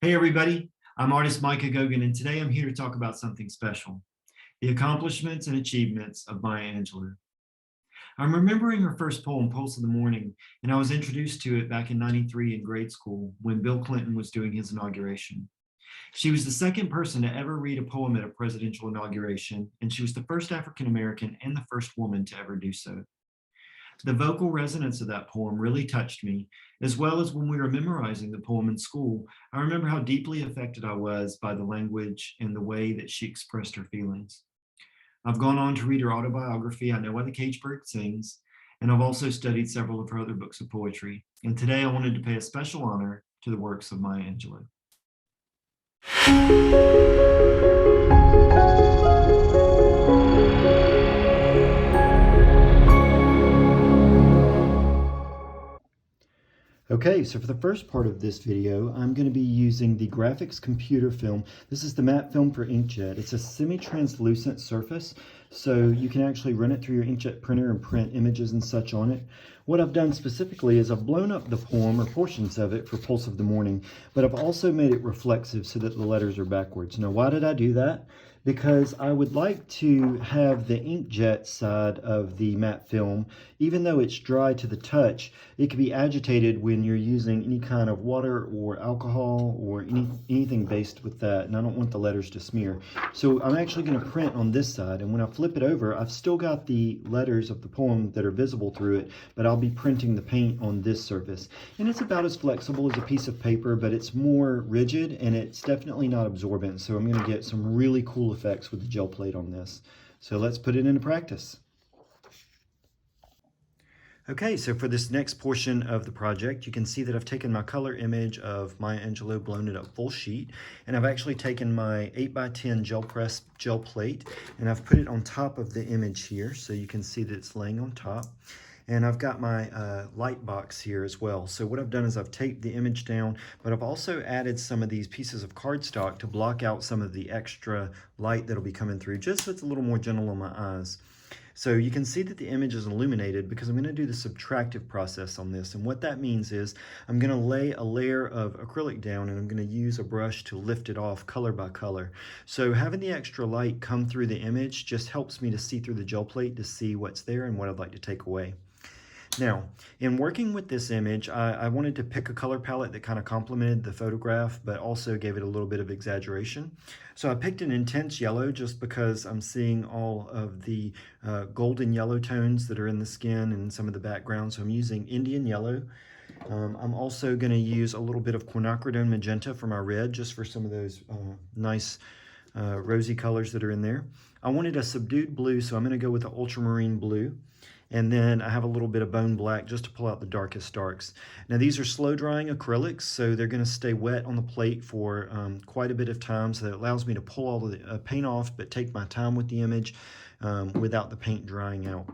Hey everybody, I'm artist Micah Gogan, and today I'm here to talk about something special, the accomplishments and achievements of Maya Angelou. I'm remembering her first poem, Pulse of the Morning, and I was introduced to it back in '93 in grade school when Bill Clinton was doing his inauguration. She was the second person to ever read a poem at a presidential inauguration, and she was the first African American and the first woman to ever do so. The vocal resonance of that poem really touched me, as well as when we were memorizing the poem in school. I remember how deeply affected I was by the language and the way that she expressed her feelings. I've gone on to read her autobiography, I Know Why the Caged Bird Sings, and I've also studied several of her other books of poetry. And today I wanted to pay a special honor to the works of Maya Angelou. Okay, so for the first part of this video, I'm going to be using the Grafix computer film. This is the matte film for Inkjet. It's a semi-translucent surface, so you can actually run it through your Inkjet printer and print images and such on it. What I've done specifically is I've blown up the poem or portions of it for Pulse of the Morning, but I've also made it reflexive so that the letters are backwards. Now, why did I do that? Because I would like to have the inkjet side of the matte film, even though it's dry to the touch, it can be agitated when you're using any kind of water or alcohol or anything based with that, and I don't want the letters to smear. So I'm actually going to print on this side, and when I flip it over, I've still got the letters of the poem that are visible through it, but I'll be printing the paint on this surface. And it's about as flexible as a piece of paper, but it's more rigid, and it's definitely not absorbent, so I'm going to get some really cool effects with the gel plate on this. So let's put it into practice. Okay, so for this next portion of the project, you can see that I've taken my color image of Maya Angelou, blown it up full sheet, and I've actually taken my 8x10 GelPress gel plate, and I've put it on top of the image here, so you can see that it's laying on top. And I've got my light box here as well. So what I've done is I've taped the image down, but I've also added some of these pieces of cardstock to block out some of the extra light that'll be coming through, just so it's a little more gentle on my eyes. So you can see that the image is illuminated because I'm going to do the subtractive process on this. And what that means is I'm going to lay a layer of acrylic down, and I'm going to use a brush to lift it off color by color. So having the extra light come through the image just helps me to see through the gel plate to see what's there and what I'd like to take away. Now, in working with this image, I wanted to pick a color palette that kind of complemented the photograph, but also gave it a little bit of exaggeration. So I picked an intense yellow just because I'm seeing all of the golden yellow tones that are in the skin and some of the background. So I'm using Indian yellow. I'm also going to use a little bit of quinacridone magenta for my red, just for some of those nice rosy colors that are in there. I wanted a subdued blue, so I'm going to go with the Ultramarine Blue. And then I have a little bit of bone black just to pull out the darkest darks. Now these are slow drying acrylics, so they're going to stay wet on the plate for quite a bit of time, so that allows me to pull all the paint off, but take my time with the image without the paint drying out.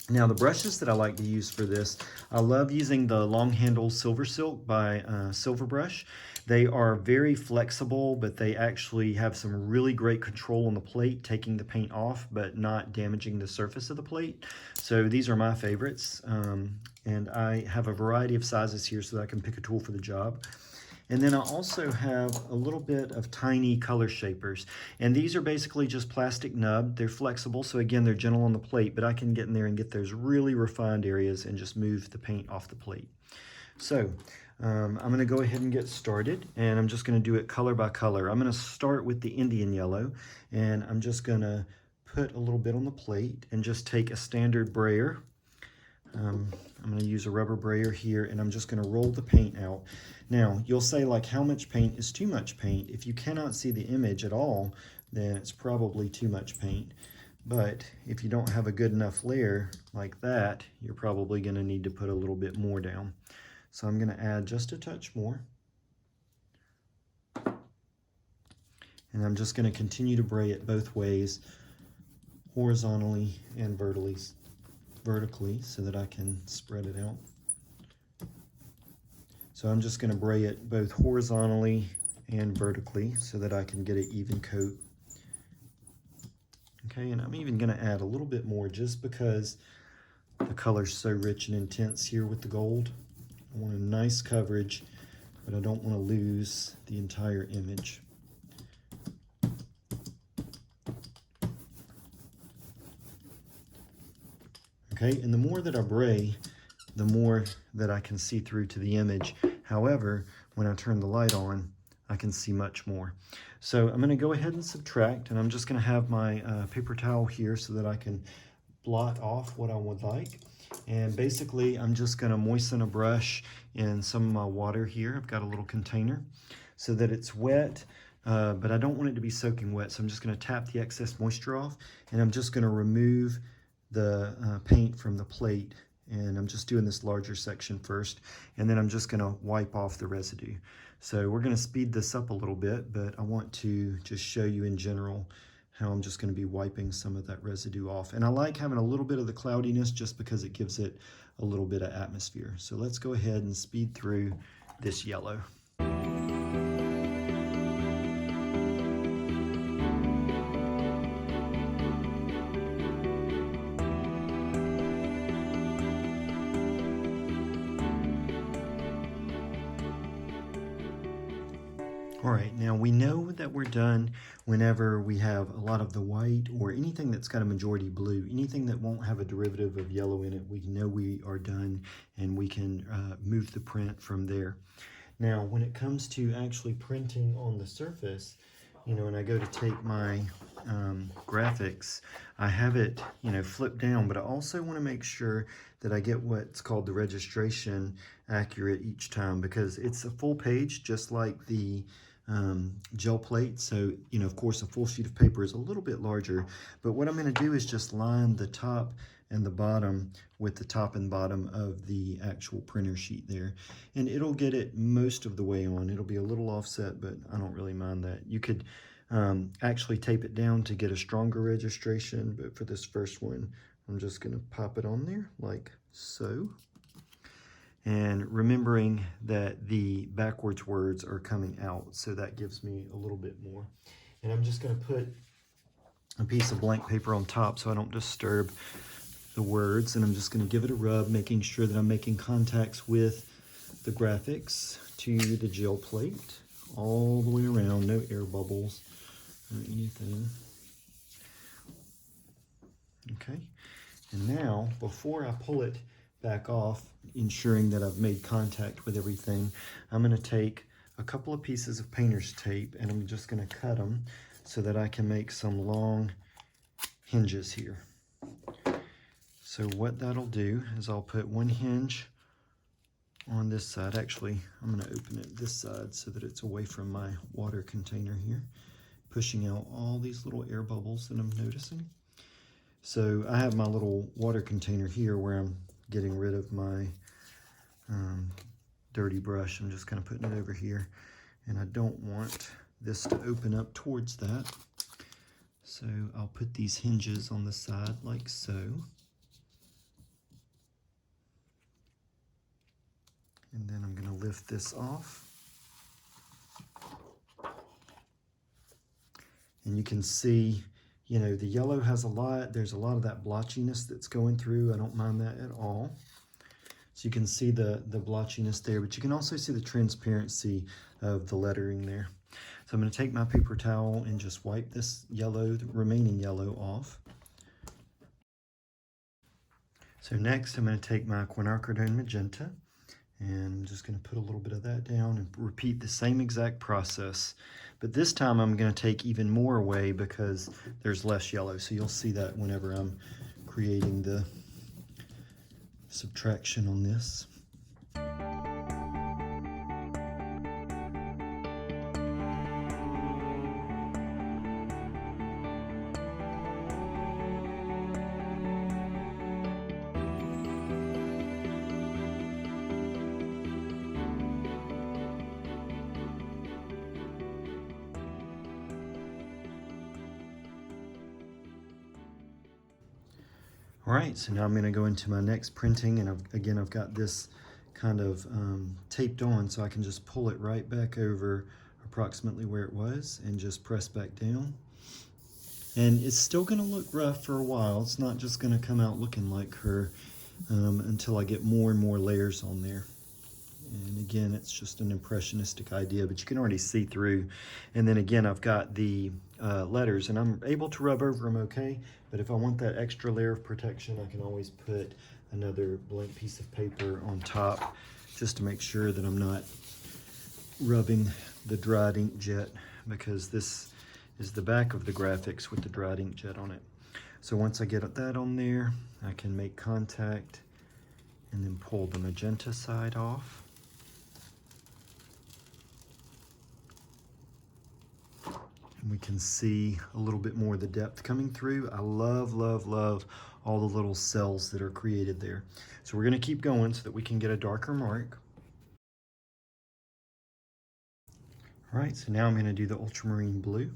Now the brushes that I like to use for this, I love using the long handle SilverSilk by SilverBrush. They are very flexible, but they actually have some really great control on the plate, taking the paint off, but not damaging the surface of the plate. So these are my favorites, and I have a variety of sizes here so that I can pick a tool for the job. And then I also have a little bit of tiny color shapers. And these are basically just plastic nub. They're flexible, so again, they're gentle on the plate, but I can get in there and get those really refined areas and just move the paint off the plate. So I'm going to go ahead and get started, and I'm just going to do it color by color. I'm going to start with the Indian yellow, and I'm just going to put a little bit on the plate and just take a standard brayer. I'm going to use a rubber brayer here, and I'm just going to roll the paint out. Now, you'll say, like, how much paint is too much paint? If you cannot see the image at all, then it's probably too much paint. But if you don't have a good enough layer like that, you're probably going to need to put a little bit more down. So I'm going to add just a touch more. And I'm just going to continue to bray it both ways, horizontally and vertically, so that I can spread it out. So I'm just going to bray it both horizontally and vertically so that I can get an even coat. Okay, and I'm even going to add a little bit more just because the color's so rich and intense here with the gold. I want a nice coverage but I don't want to lose the entire image. Okay, and the more that I bray, the more that I can see through to the image. However, when I turn the light on, I can see much more. So I'm going to go ahead and subtract, and I'm just going to have my paper towel here so that I can blot off what I would like. And basically, I'm just going to moisten a brush in some of my water here. I've got a little container so that it's wet, but I don't want it to be soaking wet. So I'm just going to tap the excess moisture off, and I'm just going to remove the paint from the plate. And I'm just doing this larger section first, and then I'm just going to wipe off the residue. So we're going to speed this up a little bit, but I want to just show you in general how I'm just going to be wiping some of that residue off. And I like having a little bit of the cloudiness just because it gives it a little bit of atmosphere. So let's go ahead and speed through this yellow. All right, now we know that we're done whenever we have a lot of the white or anything that's got a majority blue, anything that won't have a derivative of yellow in it, we know we are done and we can move the print from there. Now, when it comes to actually printing on the surface, you know, when I go to take my graphics, I have it, you know, flipped down, but I also want to make sure that I get what's called the registration accurate each time, because it's a full page, just like the gel plate. So, you know, of course, a full sheet of paper is a little bit larger, but what I'm going to do is just line the top and the bottom with the top and bottom of the actual printer sheet there, and it'll get it most of the way on. It'll be a little offset, but I don't really mind that. You could actually tape it down to get a stronger registration, but for this first one, I'm just going to pop it on there like so. And remembering that the backwards words are coming out, so that gives me a little bit more. And I'm just going to put a piece of blank paper on top so I don't disturb the words, and I'm just going to give it a rub, making sure that I'm making contacts with the graphics to the gel plate all the way around, no air bubbles or anything. Okay, and now before I pull it back off, ensuring that I've made contact with everything, I'm going to take a couple of pieces of painter's tape and I'm just going to cut them so that I can make some long hinges here. So what that'll do is I'll put one hinge on this side. Actually, I'm going to open it this side so that it's away from my water container here, pushing out all these little air bubbles that I'm noticing. So I have my little water container here where I'm getting rid of my dirty brush. I'm just kind of putting it over here, and I don't want this to open up towards that. So I'll put these hinges on the side like so. And then I'm going to lift this off. And you can see, you know, the yellow has a lot, there's a lot of that blotchiness that's going through. I don't mind that at all. So you can see the blotchiness there, but you can also see the transparency of the lettering there. So I'm going to take my paper towel and just wipe this yellow, the remaining yellow, off. So next I'm going to take my quinacridone magenta, and I'm just going to put a little bit of that down and repeat the same exact process. But this time I'm going to take even more away because there's less yellow. So you'll see that whenever I'm creating the subtraction on this. All right, so now I'm going to go into my next printing, and I've got this kind of taped on, so I can just pull it right back over approximately where it was and just press back down. And it's still going to look rough for a while. It's not just going to come out looking like her until I get more and more layers on there. And again, it's just an impressionistic idea, but you can already see through. And then again, I've got the letters, and I'm able to rub over them okay, but if I want that extra layer of protection, I can always put another blank piece of paper on top just to make sure that I'm not rubbing the dried inkjet, because this is the back of the Grafix with the dried inkjet on it. So once I get that on there, I can make contact and then pull the magenta side off. And we can see a little bit more of the depth coming through. I love, love, love all the little cells that are created there. So we're gonna keep going so that we can get a darker mark. All right, so now I'm gonna do the Ultramarine Blue.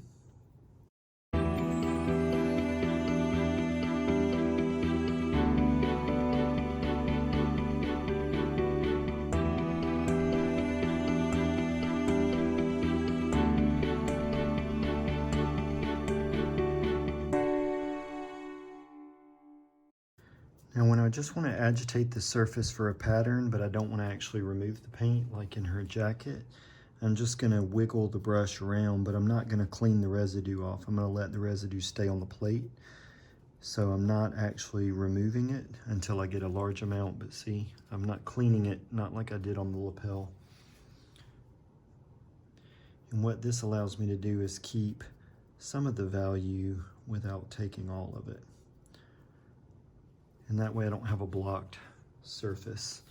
Now when I just want to agitate the surface for a pattern, but I don't want to actually remove the paint like in her jacket, I'm just going to wiggle the brush around, but I'm not going to clean the residue off. I'm going to let the residue stay on the plate. So I'm not actually removing it until I get a large amount, but see, I'm not cleaning it, not like I did on the lapel. And what this allows me to do is keep some of the value without taking all of it. And that way I don't have a blocked surface.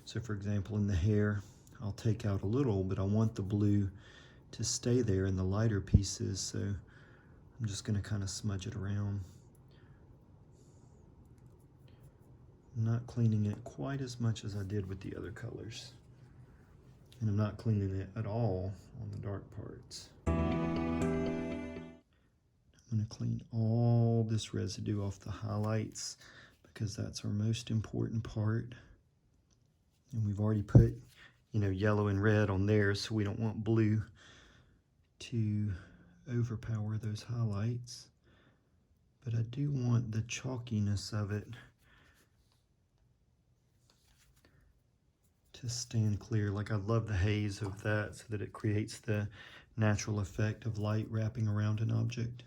So for example, in the hair, I'll take out a little, but I want the blue to stay there in the lighter pieces, so I'm just going to kind of smudge it around. I'm not cleaning it quite as much as I did with the other colors. And I'm not cleaning it at all on the dark parts. I'm going to clean all this residue off the highlights, because that's our most important part. And we've already put, you know, yellow and red on there, so we don't want blue to overpower those highlights. But I do want the chalkiness of it to stand clear. Like, I love the haze of that so that it creates the natural effect of light wrapping around an object.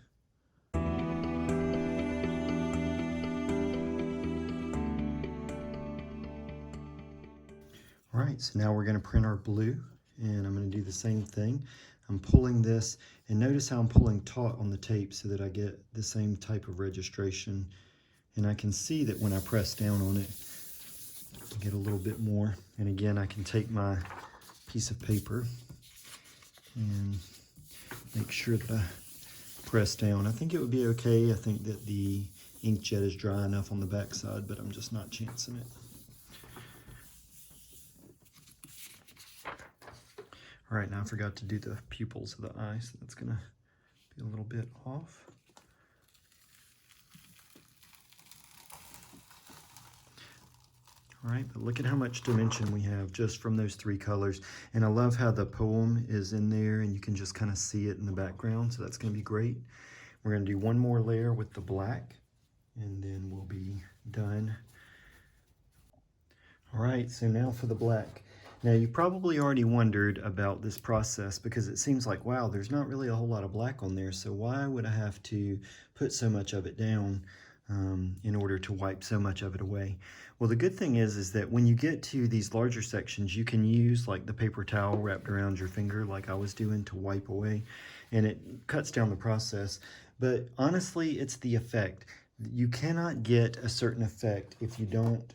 All right, so now we're going to print our blue, and I'm going to do the same thing. I'm pulling this, and notice how I'm pulling taut on the tape so that I get the same type of registration. And I can see that when I press down on it, I get a little bit more. And again, I can take my piece of paper and make sure that I press down. I think it would be okay. I think that the inkjet is dry enough on the back side, but I'm just not chancing it. All right, now I forgot to do the pupils of the eye, so that's gonna be a little bit off. All right, but look at how much dimension we have just from those three colors. And I love how the poem is in there, and you can just kind of see it in the background, so that's gonna be great. We're gonna do one more layer with the black, and then we'll be done. All right, so now for the black. Now, you probably already wondered about this process, because it seems like, wow, there's not really a whole lot of black on there, so why would I have to put so much of it down in order to wipe so much of it away? Well, the good thing is that when you get to these larger sections, you can use like the paper towel wrapped around your finger like I was doing to wipe away, and it cuts down the process. But honestly, it's the effect. You cannot get a certain effect if you don't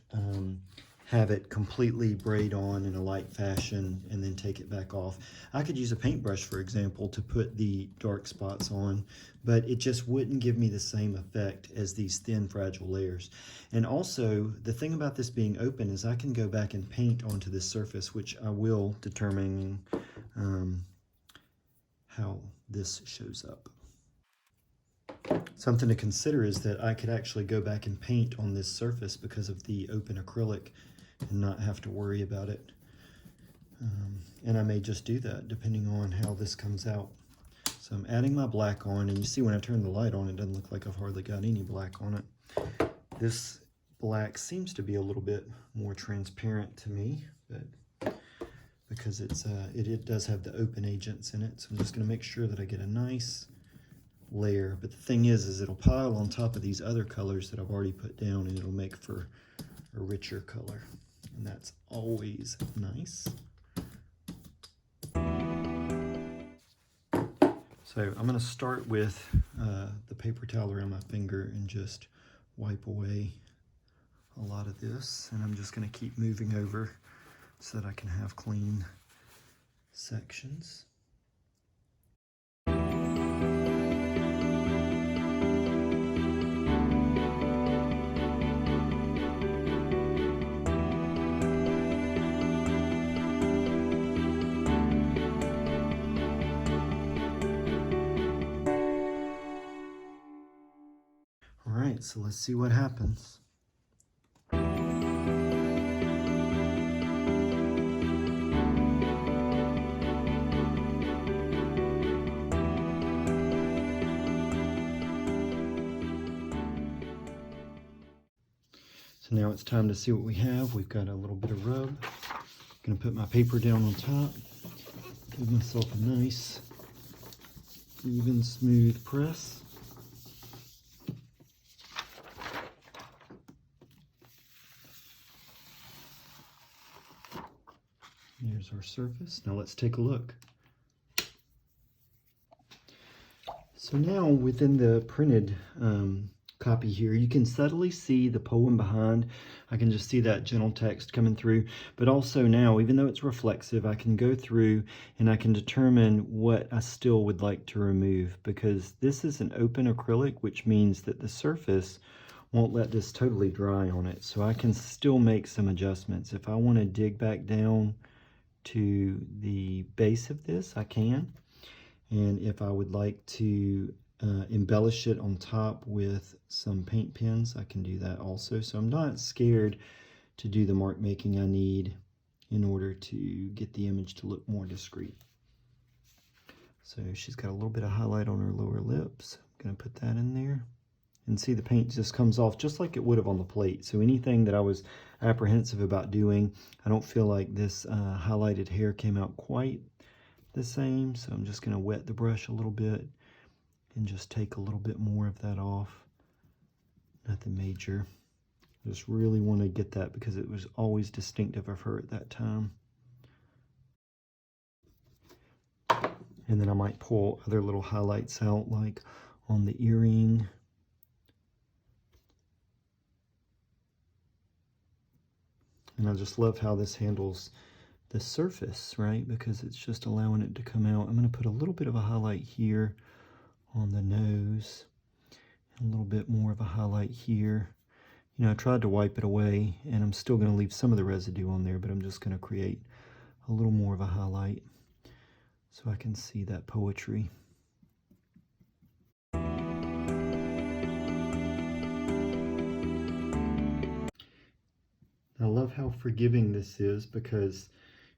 have it completely braid on in a light fashion and then take it back off. I could use a paintbrush, for example, to put the dark spots on, but it just wouldn't give me the same effect as these thin, fragile layers. And also, the thing about this being open is I can go back and paint onto this surface, which I will, determine how this shows up. Something to consider is that I could actually go back and paint on this surface because of the open acrylic and not have to worry about it. And I may just do that depending on how this comes out. So I'm adding my black on, and you see when I turn the light on, it doesn't look like I've hardly got any black on it. This black seems to be a little bit more transparent to me, but because it does have the open agents in it. So I'm just going to make sure that I get a nice layer. But the thing is it'll pile on top of these other colors that I've already put down, and it'll make for a richer color. And that's always nice. So I'm going to start with the paper towel around my finger and just wipe away a lot of this. And I'm just going to keep moving over so that I can have clean sections. All right, so let's see what happens. So now it's time to see what we have. We've got a little bit of rub. I'm gonna put my paper down on top, give myself a nice, even, smooth press. Here's our surface. Now let's take a look. So now within the printed copy here, you can subtly see the poem behind. I can just see that gentle text coming through. But also now, even though it's reflexive, I can go through and I can determine what I still would like to remove, because this is an open acrylic, which means that the surface won't let this totally dry on it. So I can still make some adjustments. If I want to dig back down to the base of this, I can. And if I would like to embellish it on top with some paint pens, I can do that also. So I'm not scared to do the mark making I need in order to get the image to look more discreet. So she's got a little bit of highlight on her lower lips. I'm going to put that in there. And see, the paint just comes off just like it would have on the plate. So anything that I was apprehensive about doing, I don't feel like this highlighted hair came out quite the same. So I'm just going to wet the brush a little bit and just take a little bit more of that off. Nothing major. Just really want to get that because it was always distinctive of her at that time. And then I might pull other little highlights out, like on the earring. And I just love how this handles the surface, right? Because it's just allowing it to come out. I'm going to put a little bit of a highlight here on the nose, and a little bit more of a highlight here. You know, I tried to wipe it away, and I'm still going to leave some of the residue on there, but I'm just going to create a little more of a highlight so I can see that poetry. I love how forgiving this is because,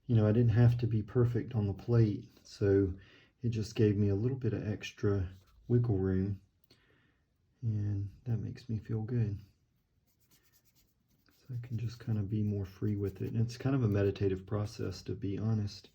you know, I didn't have to be perfect on the plate, so it just gave me a little bit of extra wiggle room, and that makes me feel good. So I can just kind of be more free with it. And it's kind of a meditative process, to be honest.